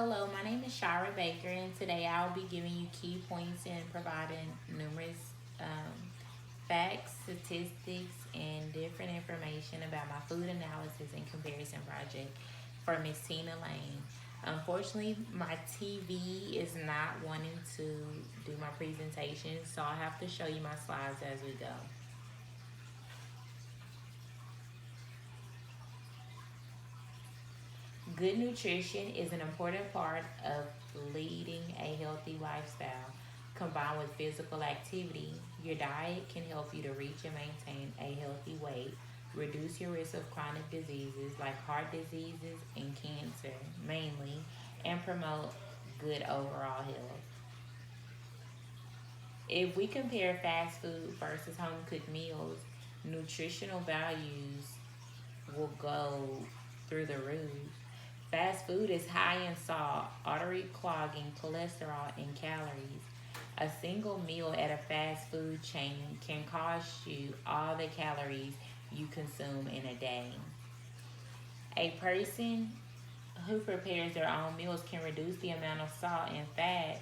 Hello, my name is Shira Baker, and today I'll be giving you key points and providing numerous facts, statistics, and different information about my food analysis and comparison project for Miss Tina Lane. Unfortunately, my TV is not wanting to do my presentation, so I'll have to show you my slides as we go. Good nutrition is an important part of leading a healthy lifestyle. Combined with physical activity, your diet can help you to reach and maintain a healthy weight, reduce your risk of chronic diseases like heart diseases and cancer, mainly, and promote good overall health. If we compare fast food versus home cooked meals, nutritional values will go through the roof. Fast food is high in salt, artery clogging, cholesterol, and calories. A single meal at a fast food chain can cost you all the calories you consume in a day. A person who prepares their own meals can reduce the amount of salt and fats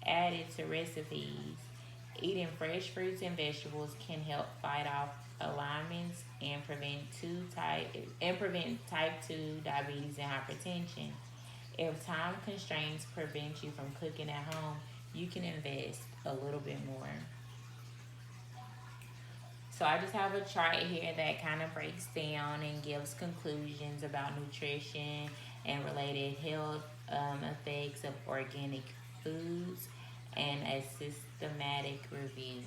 added to recipes. Eating fresh fruits and vegetables can help fight off alignments and prevent type 2 diabetes and hypertension. If time constraints prevent you from cooking at home, you can invest a little bit more. So I just have a chart here that kind of breaks down and gives conclusions about nutrition and related health effects of organic foods and a systematic review.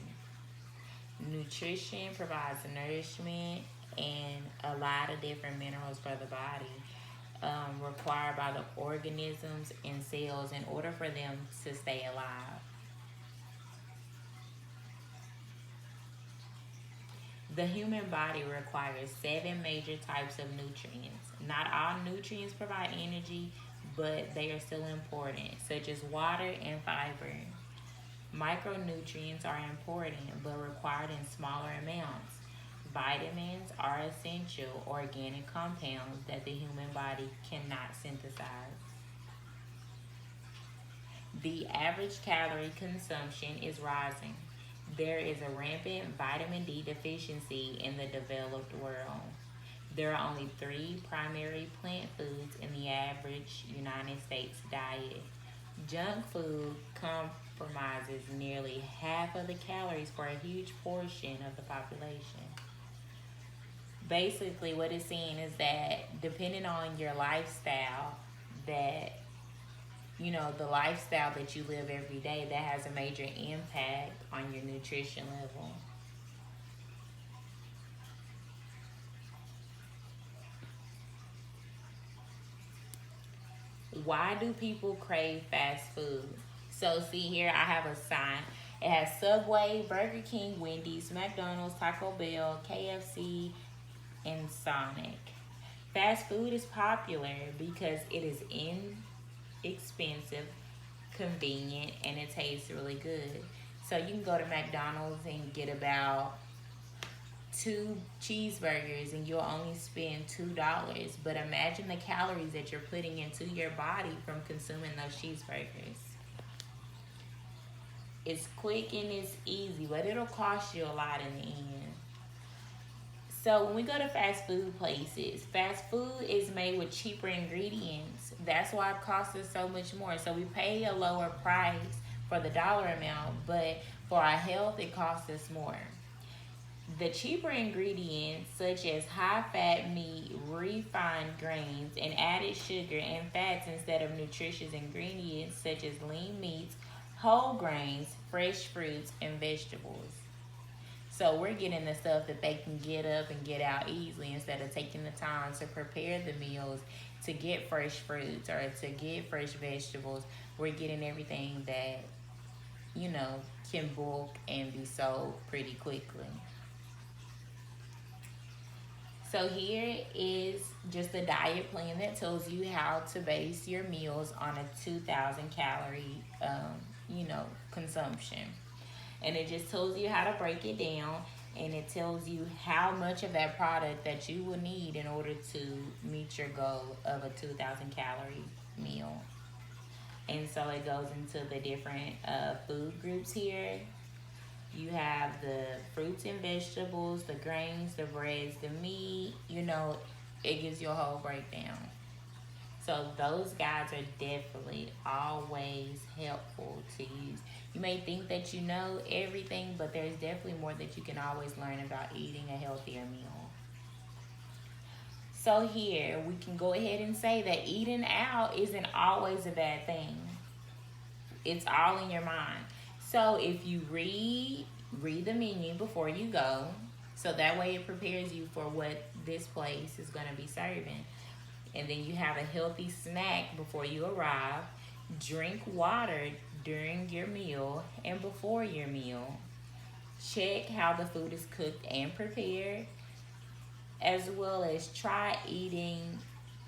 Nutrition provides nourishment and a lot of different minerals for the body required by the organisms and cells in order for them to stay alive. The human body requires seven major types of nutrients. Not all nutrients provide energy, but they are still important, such as water and fiber. Micronutrients are important but required in smaller amounts. Vitamins are essential organic compounds that the human body cannot synthesize. The average calorie consumption is rising. There is a rampant vitamin D deficiency in the developed world. There are only three primary plant foods in the average United States diet. Junk food compromises nearly half of the calories for a huge portion of the population. Basically, what it's saying is that depending on your lifestyle, that the lifestyle that you live every day, that has a major impact on your nutrition level. Why do people crave fast food? So, see here, I have a sign. It has Subway, Burger King, Wendy's, McDonald's, Taco Bell, KFC, and Sonic. Fast food is popular because it is inexpensive, convenient, and it tastes really good. So you can go to McDonald's and get about two cheeseburgers and you'll only spend $2. But imagine the calories that you're putting into your body from consuming those cheeseburgers. It's quick and it's easy, but it'll cost you a lot in the end. So when we go to fast food places, fast food is made with cheaper ingredients. That's why it costs us so much more. So we pay a lower price for the dollar amount, but for our health, it costs us more. The cheaper ingredients, such as high fat meat, refined grains, and added sugar and fats instead of nutritious ingredients such as lean meats, whole grains, fresh fruits, and vegetables. So we're getting the stuff that they can get up and get out easily instead of taking the time to prepare the meals, to get fresh fruits or to get fresh vegetables. We're getting everything that, can bulk and be sold pretty quickly. So here is just a diet plan that tells you how to base your meals on a 2,000 calorie, consumption. And it just tells you how to break it down, and it tells you how much of that product that you will need in order to meet your goal of a 2,000 calorie meal. And so it goes into the different food groups here. You have the fruits and vegetables, the grains, the breads, the meat. It gives you a whole breakdown. So those guides are definitely always helpful to use. You may think that you know everything, but there's definitely more that you can always learn about eating a healthier meal. So here we can go ahead and say that eating out isn't always a bad thing. It's all in your mind. So if you read the menu before you go, so that way it prepares you for what this place is going to be serving. And then you have a healthy snack before you arrive. Drink water during your meal and before your meal. Check how the food is cooked and prepared, as well as try eating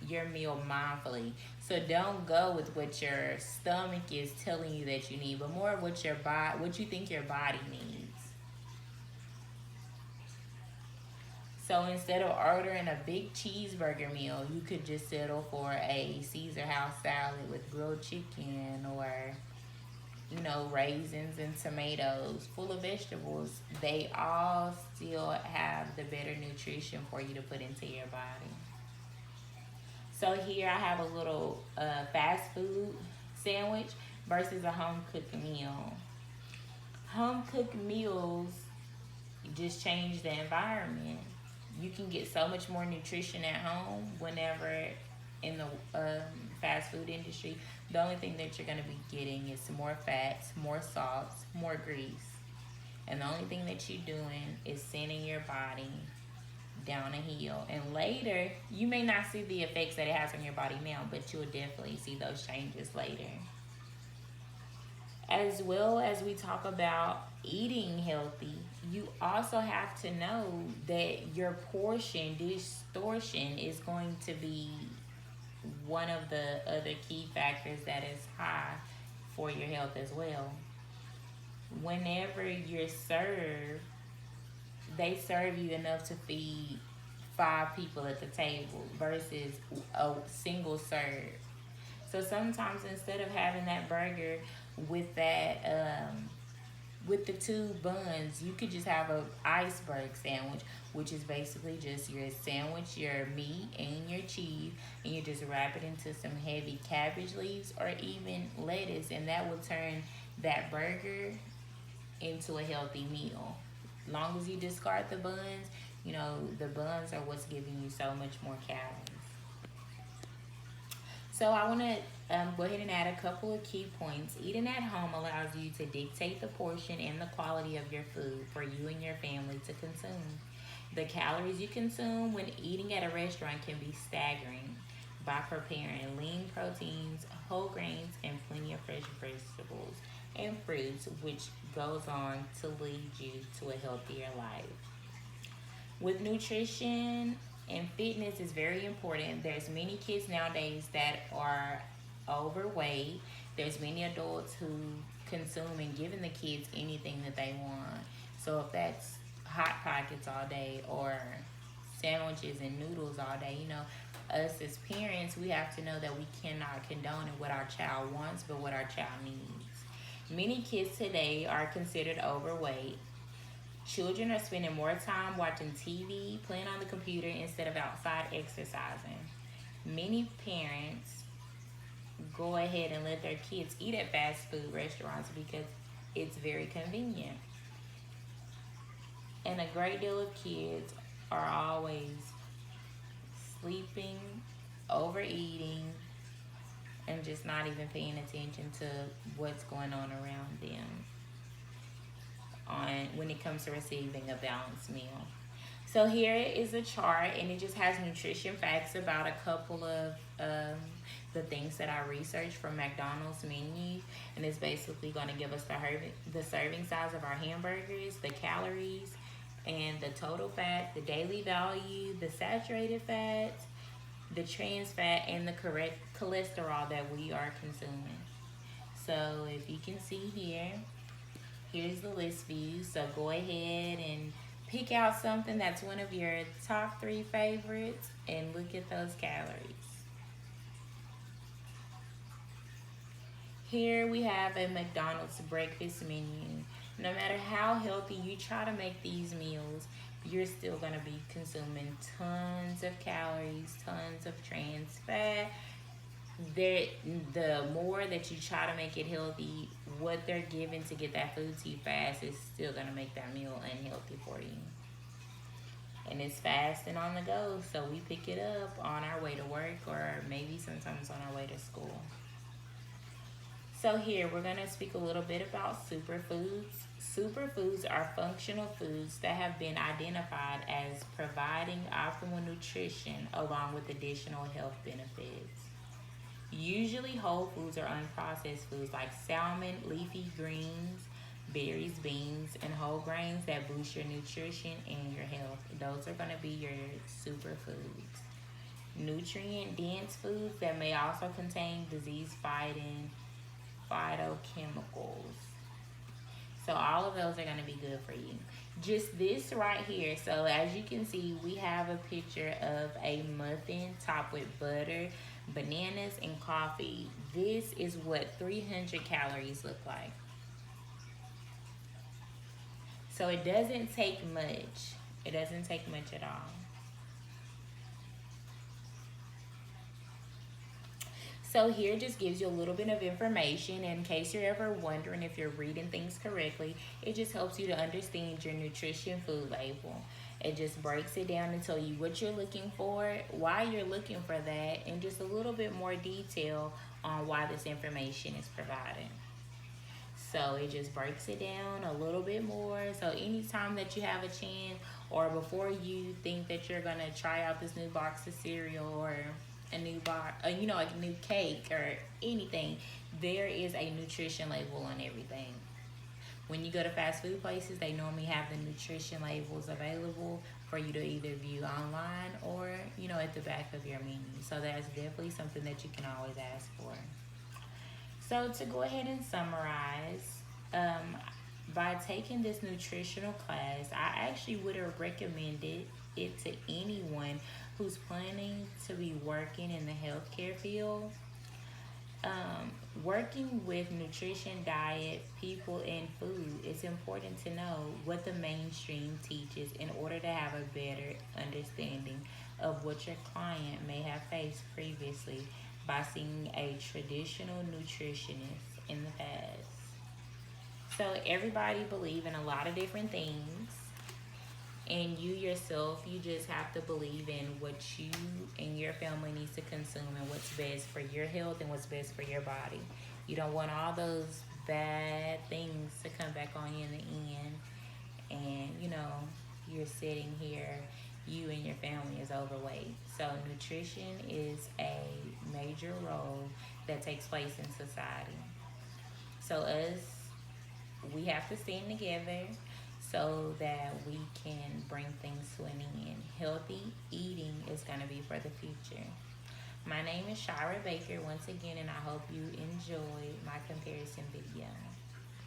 your meal mindfully. So don't go with what your stomach is telling you that you need, but more what what you think your body needs. So instead of ordering a big cheeseburger meal, you could just settle for a Caesar house salad with grilled chicken, or raisins and tomatoes, full of vegetables. They all still have the better nutrition for you to put into your body. So here I have a little fast food sandwich versus a home cooked meal. Home cooked meals just change the environment. You can get so much more nutrition at home whenever in the fast food industry. The only thing that you're going to be getting is more fats, more salts, more grease. And the only thing that you're doing is sending your body down a hill. And later, you may not see the effects that it has on your body now, but you'll definitely see those changes later. As well as we talk about eating healthy, you also have to know that your portion distortion is going to be one of the other key factors that is high for your health as well. Whenever you're served, they serve you enough to feed 5 people at the table versus a single serve. So sometimes instead of having that burger with that with the 2 buns, you could just have a iceberg sandwich, which is basically just your sandwich, your meat, and your cheese, and you just wrap it into some heavy cabbage leaves or even lettuce, and that will turn that burger into a healthy meal. Long as you discard the buns, the buns are what's giving you so much more calories. So I want to go ahead and add a couple of key points. Eating at home allows you to dictate the portion and the quality of your food for you and your family to consume. The calories you consume when eating at a restaurant can be staggering by preparing lean proteins, whole grains, and plenty of fresh vegetables and fruits, which goes on to lead you to a healthier life. With nutrition and fitness is very important. There's many kids nowadays that are overweight. There's many adults who consume and giving the kids anything that they want. So if that's hot pockets all day or sandwiches and noodles all day, us as parents, we have to know that we cannot condone what our child wants, but what our child needs. Many kids today are considered overweight. Children are spending more time watching TV, playing on the computer instead of outside exercising. Many parents go ahead and let their kids eat at fast food restaurants because it's very convenient. And a great deal of kids are always sleeping, overeating, and just not even paying attention to what's going on around them when it comes to receiving a balanced meal. So here is a chart, and it just has nutrition facts about a couple of the things that I researched from McDonald's menu, and it's basically going to give us the serving size of our hamburgers, the calories, and the total fat, the daily value, the saturated fats, the trans fat, and the correct cholesterol that we are consuming. So if you can see here, here's the list view. So go ahead and pick out something that's one of your top 3 favorites and look at those calories. Here we have a McDonald's breakfast menu. No matter how healthy you try to make these meals, you're still going to be consuming tons of calories, tons of trans fat. There, the more that you try to make it healthy, what they're giving to get that food to you fast is still going to make that meal unhealthy for you. And it's fast and on the go, so we pick it up on our way to work or maybe sometimes on our way to school. So here we're going to speak a little bit about superfoods. Superfoods are functional foods that have been identified as providing optimal nutrition along with additional health benefits. Usually whole foods or unprocessed foods like salmon, leafy greens, berries, beans, and whole grains that boost your nutrition and your health. Those are going to be your superfoods. Nutrient dense foods that may also contain disease fighting phytochemicals. So all of those are going to be good for you. Just this right here. So as you can see, we have a picture of a muffin topped with butter, bananas, and coffee. This is what 300 calories look like. So it doesn't take much. It doesn't take much at all. So here just gives you a little bit of information in case you're ever wondering if you're reading things correctly. It just helps you to understand your nutrition food label. It just breaks it down and tell you what you're looking for, why you're looking for that, and just a little bit more detail on why this information is provided. So it just breaks it down a little bit more. So anytime that you have a chance or before you think that you're going to try out this new box of cereal or a new box, like a new cake or anything, there is a nutrition label on everything. When you go to fast food places, they normally have the nutrition labels available for you to either view online or, at the back of your menu. So that's definitely something that you can always ask for. So to go ahead and summarize, by taking this nutritional class, I actually would have recommended it to anyone who's planning to be working in the healthcare field. Working with nutrition, diet, people, and food, it's important to know what the mainstream teaches in order to have a better understanding of what your client may have faced previously by seeing a traditional nutritionist in the past. So everybody believes in a lot of different things. And you yourself, you just have to believe in what you and your family needs to consume and what's best for your health and what's best for your body. You don't want all those bad things to come back on you in the end. And, you're sitting here, you and your family is overweight. So nutrition is a major role that takes place in society. So we have to stand together so that we can bring things to an end. Healthy eating is going to be for the future. My name is Shira Baker once again, and I hope you enjoyed my comparison video.